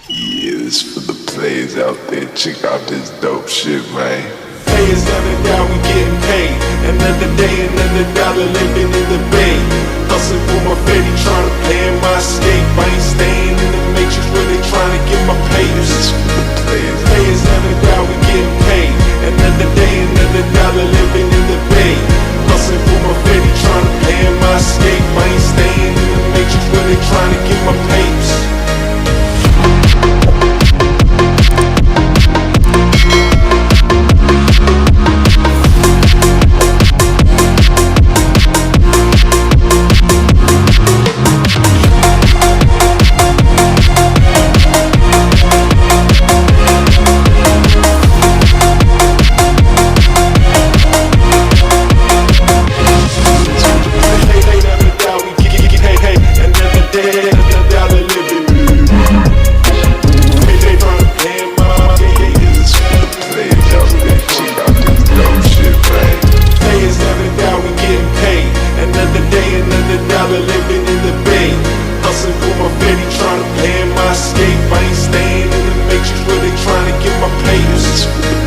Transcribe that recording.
Yeah, this for the players out there. Check out this dope shit, man. Players never down, we getting paid. Another day, another dollar living in the bay. Hustling for my fetty, trying to plan my escape. I ain't staying in the matrix, really trying to get my papers. This for the players. Players never down, we getting paid. Another day, another dollar living in the bay. Hustling for my fetty, trying to plan my escape. I ain't staying in the matrix, really trying to get my papers. This for the